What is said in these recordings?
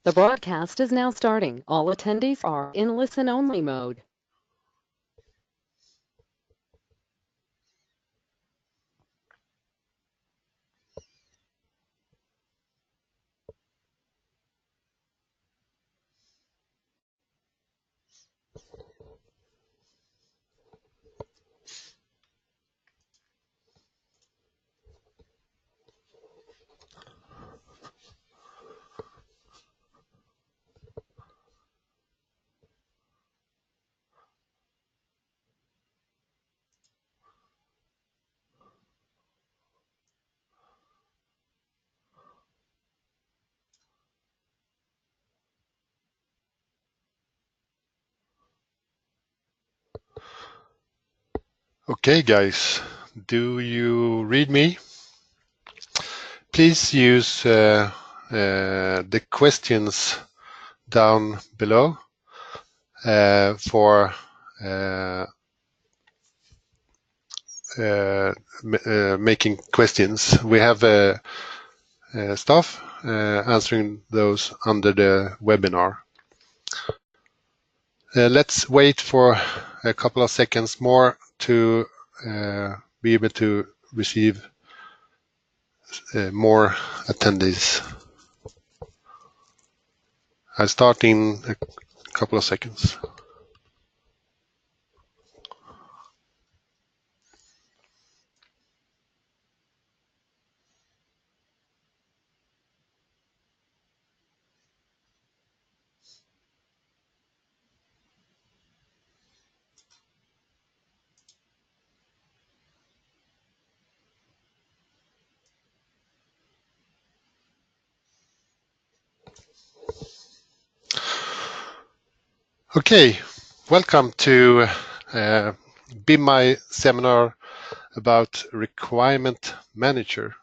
The broadcast is now starting. All attendees are in listen-only mode. Okay, guys, do you read me? Please use the questions down below for making questions. We have staff answering those under the webinar. Let's wait for a couple of seconds more to be able to receive more attendees. I'll start in a couple of seconds. Okay, welcome to BIMeye seminar about Requirement Manager.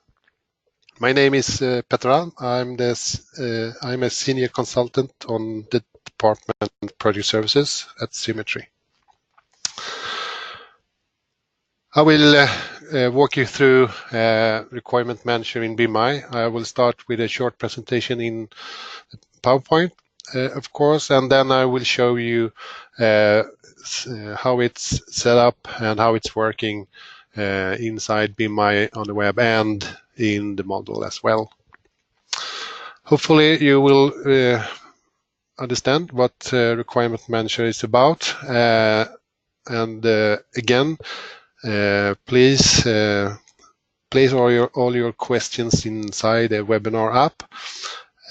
My name is Petra. I'm a senior consultant on the Department of Project Services at Symmetry. I will walk you through Requirement Manager in BIMeye. I will start with a short presentation in PowerPoint, of course, and then I will show you how it's set up and how it's working inside BIMeye on the web and in the model as well. Hopefully you will understand what Requirement Manager is about. And again, please place all your questions inside the webinar app.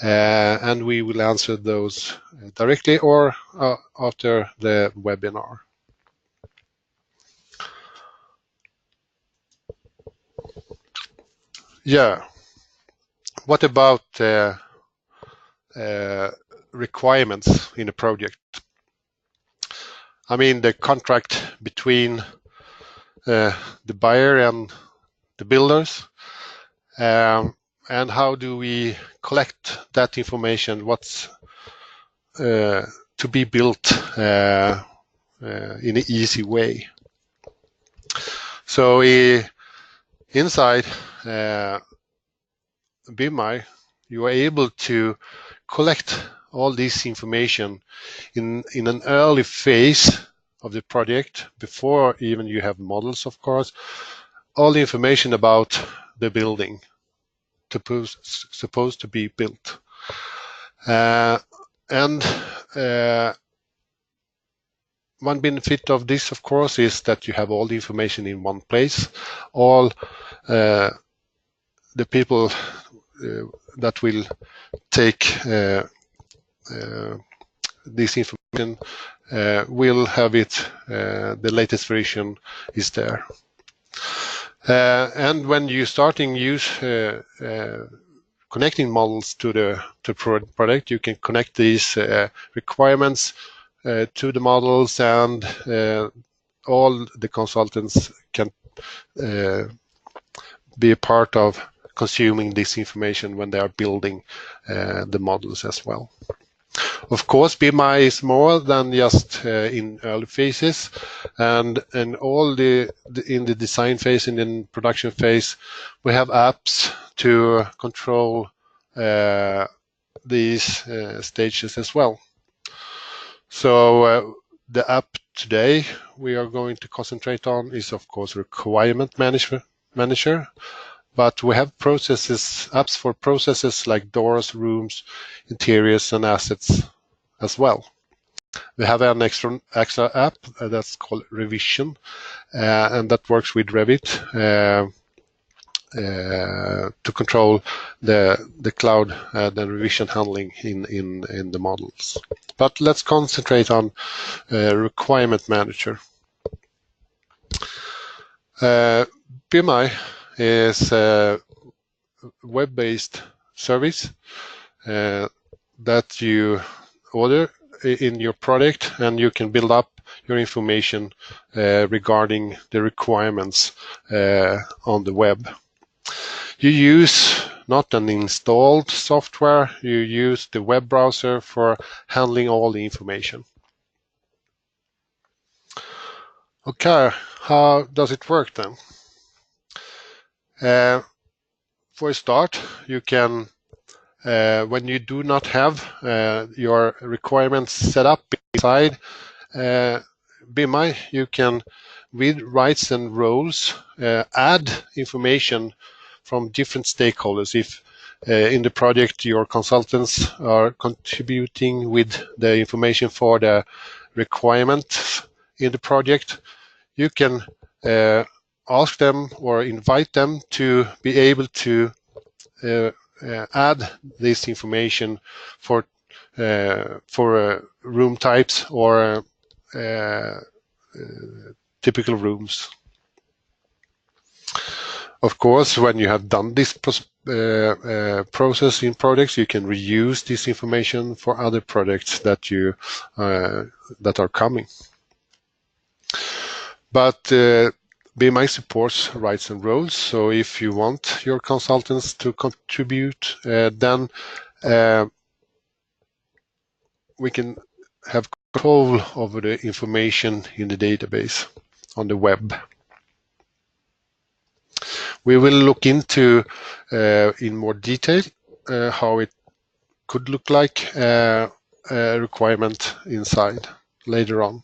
And we will answer those directly or after the webinar. Yeah, what about requirements in a project? I mean, the contract between the buyer and the builders. And how do we collect that information? What's to be built in an easy way? So inside BIMeye, you are able to collect all this information in an early phase of the project, before even you have models, of course, all the information about the building supposed to be built. And one benefit of this, of course, is that you have all the information in one place. All the people that will take this information will have it. The latest version is there. And when you starting use connecting models to the product, you can connect these requirements to the models, and all the consultants can be a part of consuming this information when they are building the models as well. Of course, BIMeye is more than just in early phases, and all in the design phase and in production phase, we have apps to control the these stages as well. So the app today we are going to concentrate on is, of course, Requirement Manager, but we have apps for processes like doors, rooms, interiors, and assets as well. We have an extra app that's called Revision, and that works with Revit to control the cloud, the revision handling in the models. But let's concentrate on Requirement Manager. BIMeye is a web-based service that you order in your project, and you can build up your information regarding the requirements on the web. You use not an installed software, you use the web browser for handling all the information. Okay, how does it work then? For a start, you can, when you do not have your requirements set up inside BIMeye, you can, with rights and roles, add information from different stakeholders. If in the project your consultants are contributing with the information for the requirements in the project, you can ask them or invite them to be able to add this information for room types or typical rooms. Of course, when you have done this process in projects, you can reuse this information for other projects that you that are coming. But BIMeye supports rights and roles, so if you want your consultants to contribute, then we can have control over the information in the database on the web. We will look into in more detail how it could look like a requirement inside later on.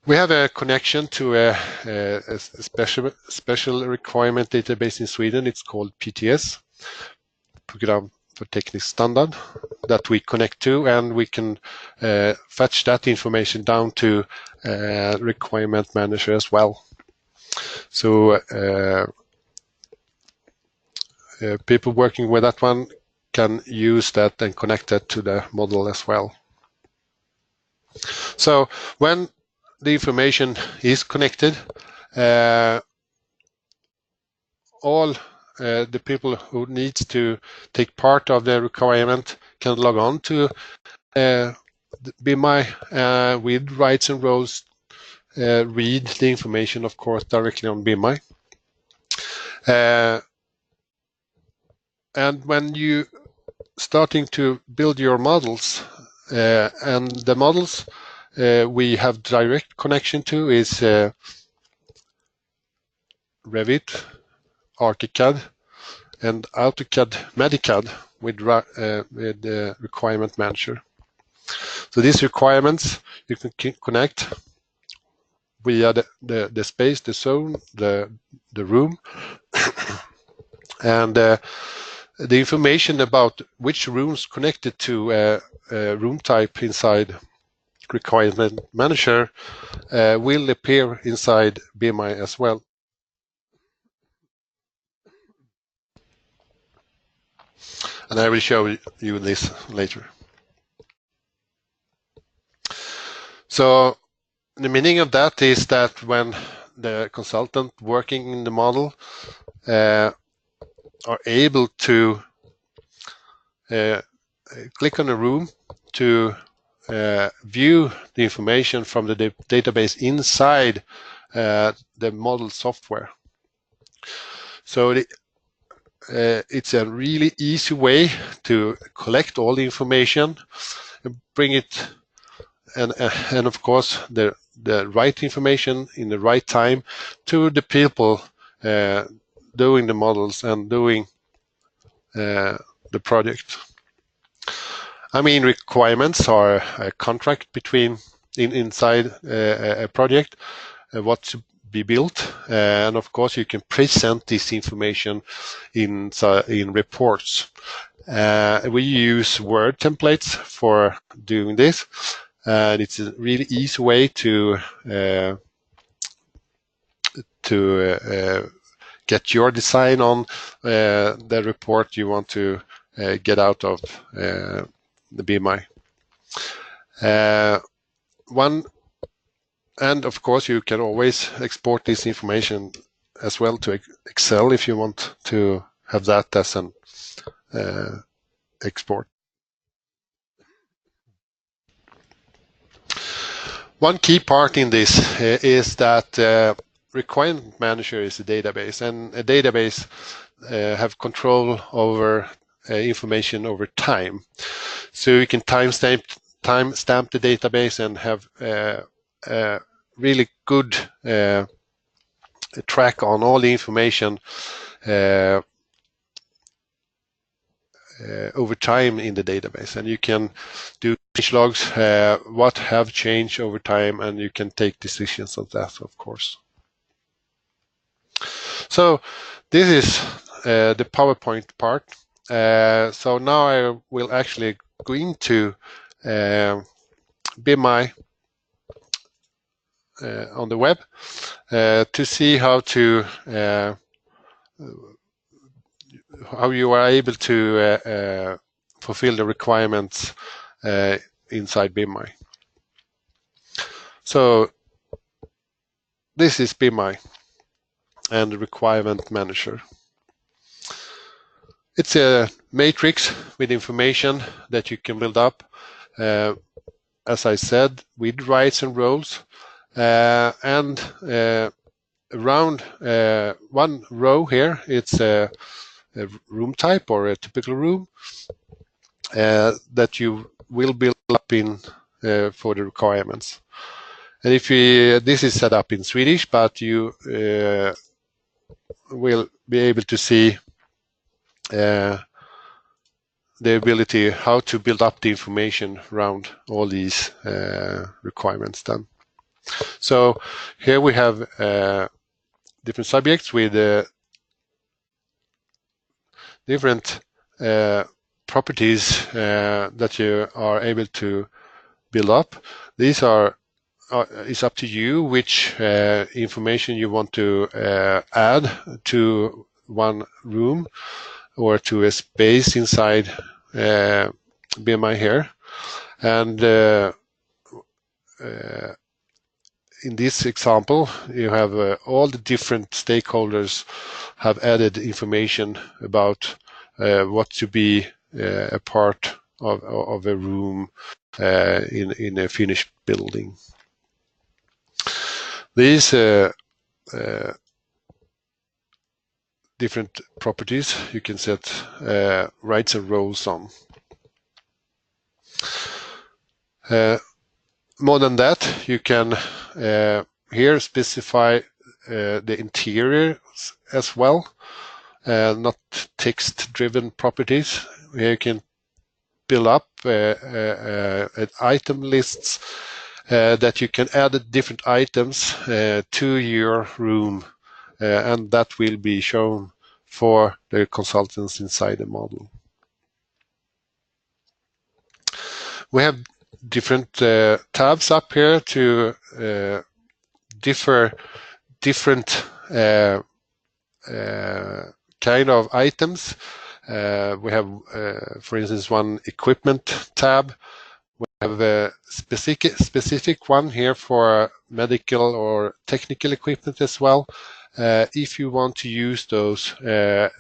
We have a connection to a special requirement database in Sweden. It's called PTS, Program for Technical Standard, that we connect to, and we can fetch that information down to Requirement Manager as well. So people working with that one can use that and connect that to the model as well. So when the information is connected, all the people who needs to take part of the requirement can log on to BIMeye with rights and roles, read the information, of course, directly on BIMeye. And when you starting to build your models, and the models we have direct connection to is Revit, ArchiCAD, and AutoCAD Medicad with the Requirement Manager. So these requirements you can connect via the space, the zone, the room, and the information about which rooms connected to a room type inside Requirement Manager will appear inside BIMeye as well. And I will show you this later. So the meaning of that is that when the consultant working in the model are able to click on a room to view the information from the database inside the model software. So it's a really easy way to collect all the information, bring it, and of course the right information in the right time to the people doing the models and doing the project. I mean, requirements are a contract between inside a project, what to be built, and of course you can present this information in reports. We use Word templates for doing this, and it's a really easy way to get your design on the report you want to get out of the BIMeye. And of course you can always export this information as well to Excel if you want to have that as an export. One key part in this is that Requirement Manager is a database, and a database have control over information over time. So you can timestamp the database and have really good track on all the information over time in the database, and you can do change logs, what have changed over time, and you can take decisions on that, of course. So this is the PowerPoint part. So now I will actually go into BIMeye on the web to see how you are able to fulfill the requirements inside BIMeye. So this is BIMeye and the Requirement Manager. It's a matrix with information that you can build up, as I said, with rights and roles, and around one row here, it's a room type or a typical room that you will build up in for the requirements. And if this is set up in Swedish, but you will be able to see the ability how to build up the information around all these requirements then. So here we have different subjects with different properties that you are able to build up. These it's up to you which information you want to add to one room or to a space inside BIMeye here. And in this example, you have all the different stakeholders have added information about what to be a part of a room in a finished building. These different properties you can set rights and roles on. More than that, you can here specify the interior as well, not text-driven properties. Here you can build up item lists that you can add different items to your room, and that will be shown for the consultants inside the model. We have different tabs up here to different kind of items. We have, for instance, one equipment tab. We have a specific one here for medical or technical equipment as well. If you want to use those in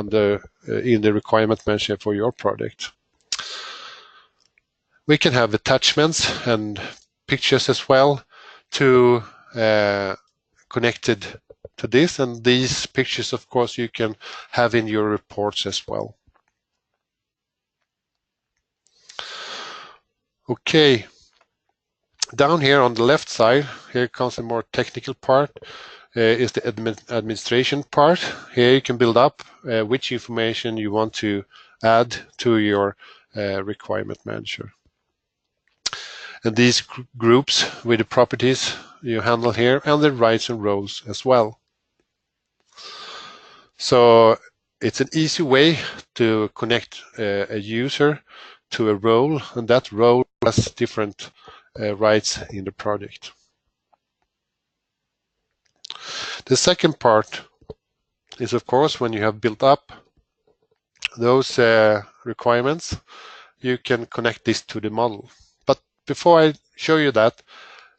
the Requirement Manager for your project. We can have attachments and pictures as well to connected to this, and these pictures, of course, you can have in your reports as well. Okay, down here on the left side, here comes a more technical part. is the administration part. Here you can build up which information you want to add to your requirement manager. And these groups with the properties you handle here, and the rights and roles as well. So it's an easy way to connect a user to a role, and that role has different rights in the project. The second part is, of course, when you have built up those requirements, you can connect this to the model. But before I show you that,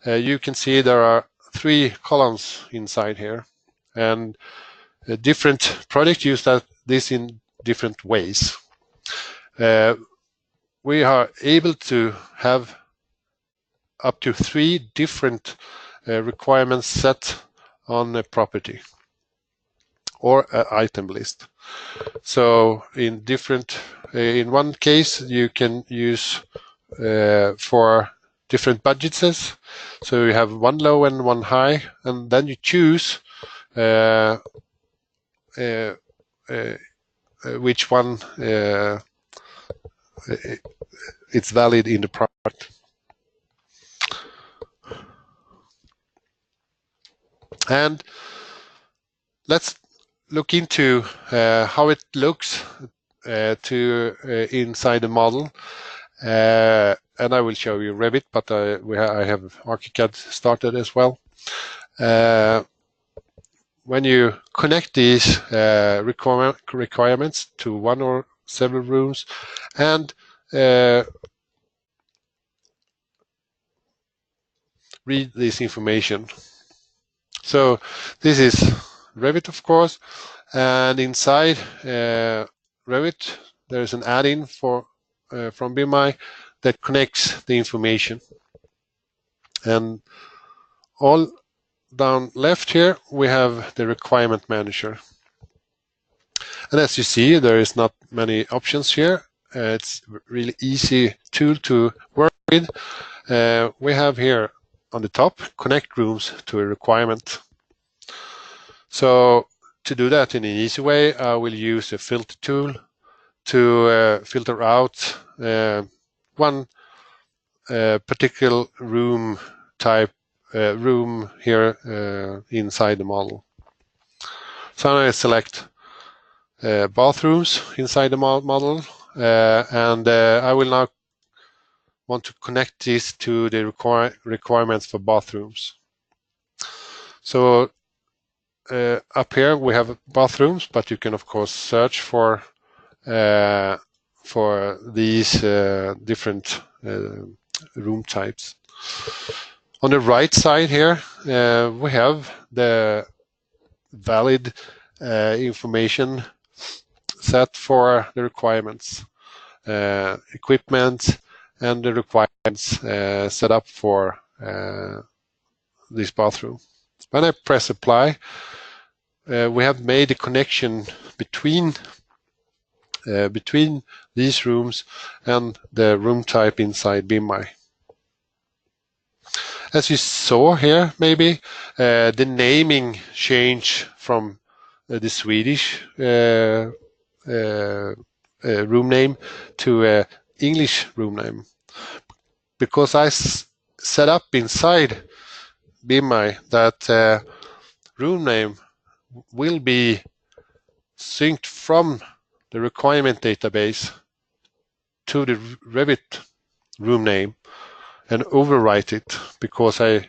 you can see there are 3 columns inside here, and different projects use this in different ways. We are able to have up to 3 different requirements set on a property or an item list. So in one case you can use for different budgets. So you have one low and one high, and then you choose which one it's valid in the product. And let's look into how it looks inside the model. And I will show you Revit, but I have ArchiCAD started as well. When you connect these requirements to one or several rooms and read this information. So this is Revit, of course, and inside Revit there is an add-in from BIMeye that connects the information. And all down left here we have the requirement manager. And as you see, there is not many options here. It's a really easy tool to work with. We have here on the top, connect rooms to a requirement. So to do that in an easy way, I will use a filter tool to filter out one particular room type here inside the model. So I select bathrooms inside the model, and I will now want to connect this to the requirements for bathrooms. So up here we have bathrooms, but you can of course search for these different room types. On the right side here we have the valid information set for the requirements, equipment, and the requirements set up for this bathroom. When I press apply, we have made a connection between these rooms and the room type inside BIMeye. As you saw here, maybe the naming changed from the Swedish room name to English room name, because I set up inside BIMeye that room name will be synced from the requirement database to the Revit room name and overwrite it, because I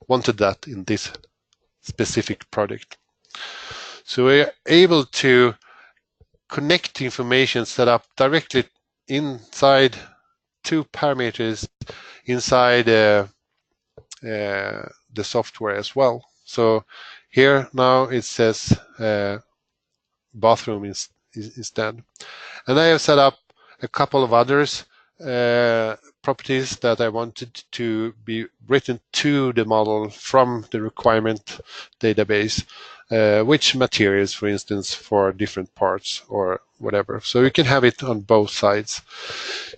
wanted that in this specific project. So we're able to connect information set up directly inside 2 parameters inside the software as well. So here now it says bathroom instead. And I have set up a couple of others properties that I wanted to be written to the model from the requirement database, which materials, for instance, for different parts or whatever. So you can have it on both sides.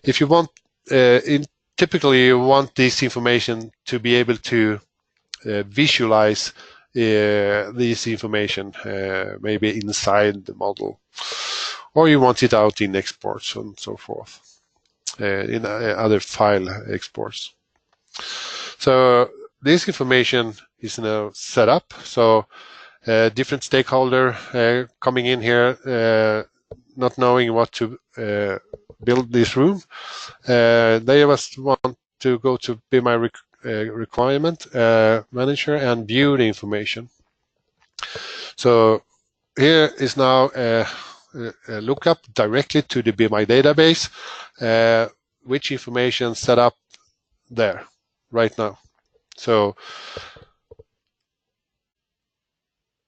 If you want, typically you want this information to be able to visualize this information maybe inside the model, or you want it out in exports and so forth, in other file exports. So this information is now set up. So different stakeholder coming in here, not knowing what to build this room. They just want to go to BIMeye Requirement Manager and view the information. So here is now a lookup directly to the BIMeye database, which information set up there right now. So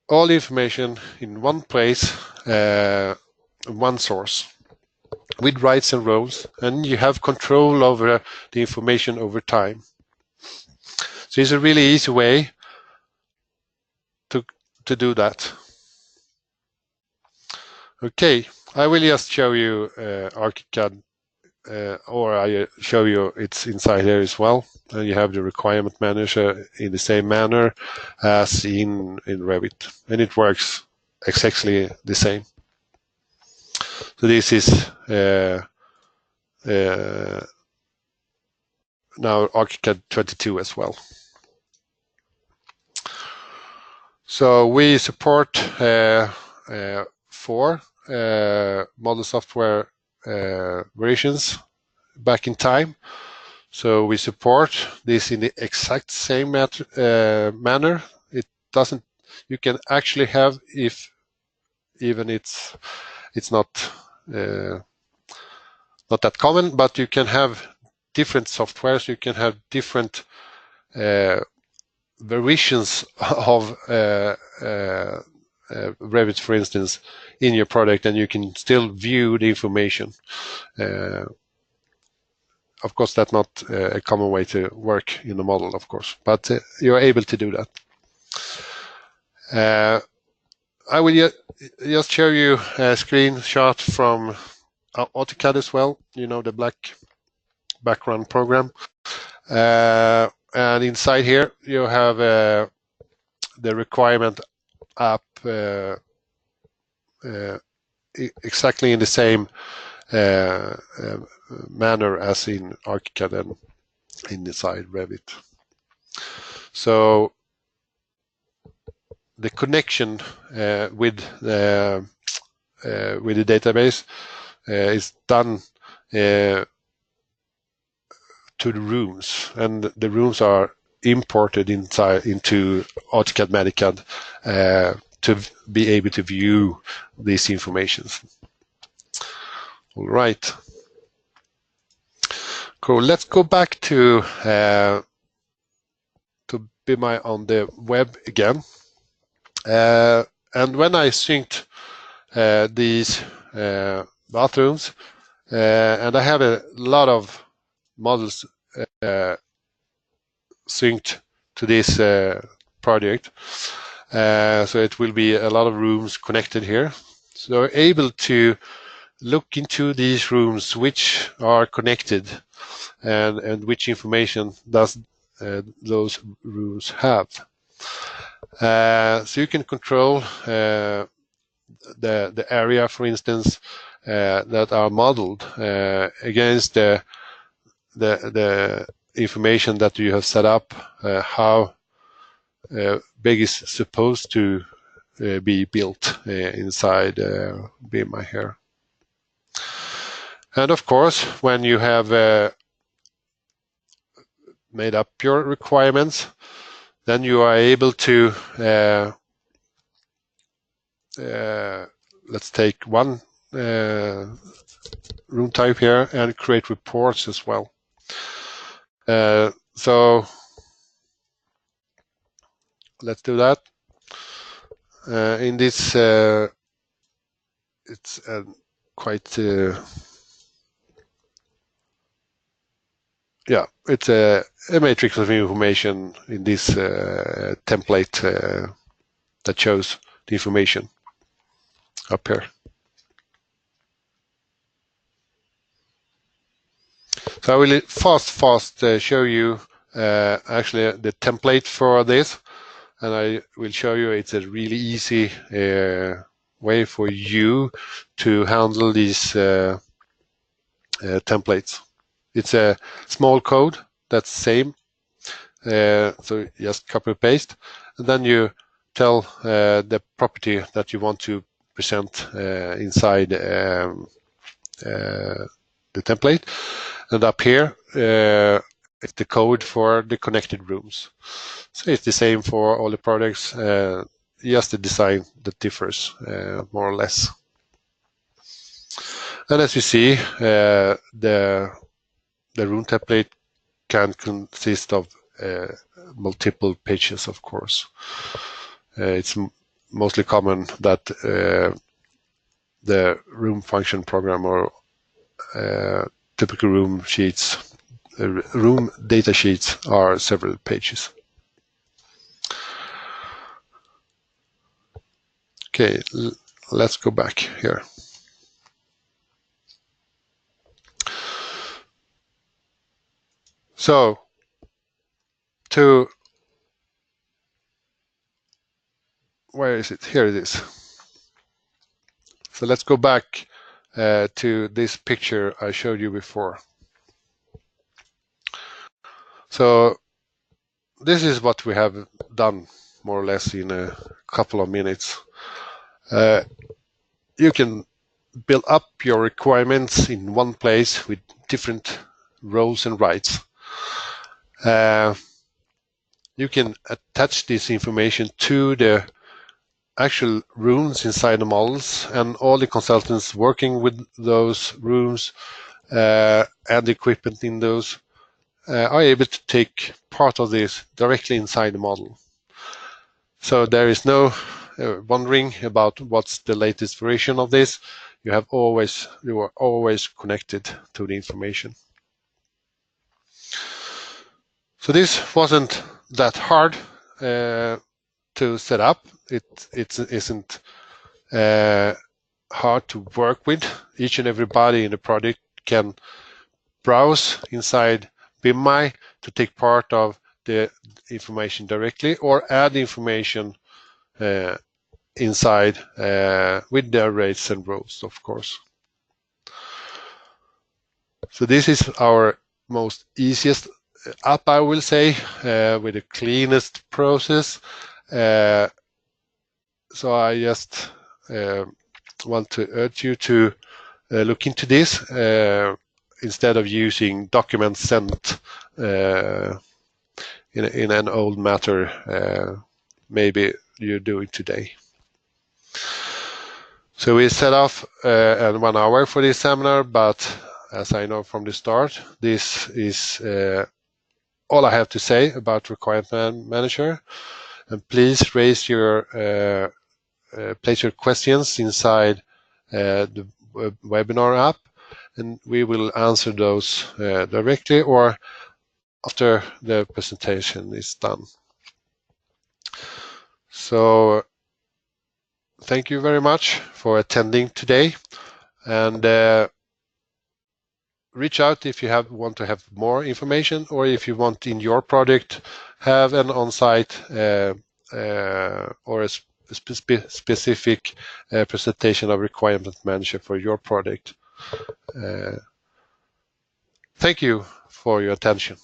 all the information in one place, one source, with rights and roles, and you have control over the information over time. So it's a really easy way to do that. Okay, I will just show you ArchiCAD, or I show you it's inside here as well. And you have the requirement manager in the same manner as in Revit, and it works exactly the same. So this is now ArchiCAD 22 as well. So we support 4 model software versions back in time. So we support this in the exact same manner. It doesn't. You can actually have, if even it's not that common, but you can have different softwares. You can have different versions of Revit, for instance, in your product, and you can still view the information. Of course, that's not a common way to work in a model, of course, but you're able to do that. I will just show you a screenshot from AutoCAD as well, you know, the black background program. And inside here, you have the requirement app exactly in the same manner as in ArchiCAD and inside Revit. So the connection with the database is done to the rooms, and the rooms are imported into AutoCAD MediCAD to be able to view these informations. All right. Cool. Let's go back to BIMeye on the web again. And when I synced these bathrooms, and I have a lot of models synced to this project, so it will be a lot of rooms connected here. So we're able to look into these rooms, which are connected, and which information does those rooms have. So you can control the area, for instance, that are modeled against the information that you have set up, how big is supposed to be built inside BIMeye here. And of course, when you have made up your requirements, then you are able to let's take one room type here and create reports as well. So let's do that. In this, it's quite yeah, it's a matrix of information in this template that shows the information up here. So I will fast show you actually the template for this. and I will show you it's a really easy way for you to handle these templates. It's a small code that's same, so just copy paste, and then you tell the property that you want to present inside the template, and up here it's the code for the connected rooms. So it's the same for all the products, just the design that differs more or less. And as you see, the room template can consist of multiple pages, of course. It's mostly common that the room function program or typical room sheets, room data sheets are several pages. Okay, let's go back here. So, where is it? Here it is. So let's go back to this picture I showed you before. So this is what we have done more or less in a couple of minutes. You can build up your requirements in one place with different roles and rights. You can attach this information to the actual rooms inside the models, and all the consultants working with those rooms and the equipment in those are able to take part of this directly inside the model. So there is no wondering about what's the latest version of this. You are always connected to the information. So this wasn't that hard to set up. It isn't hard to work with. Each and everybody in the project can browse inside BIMeye to take part of the information directly, or add information inside with the arrays and rows, of course. So this is our most easiest app, I will say, with the cleanest process. So I just want to urge you to look into this instead of using documents sent in an old matter maybe you're doing today. So we set off 1 hour for this seminar, but as I know from the start, this is all I have to say about Requirement Manager. And please place your questions inside the webinar app, and we will answer those directly or after the presentation is done. So thank you very much for attending today, and reach out if you want to have more information, or if you want in your project have an on-site or a specific presentation of Requirement Manager for your project. Thank you for your attention.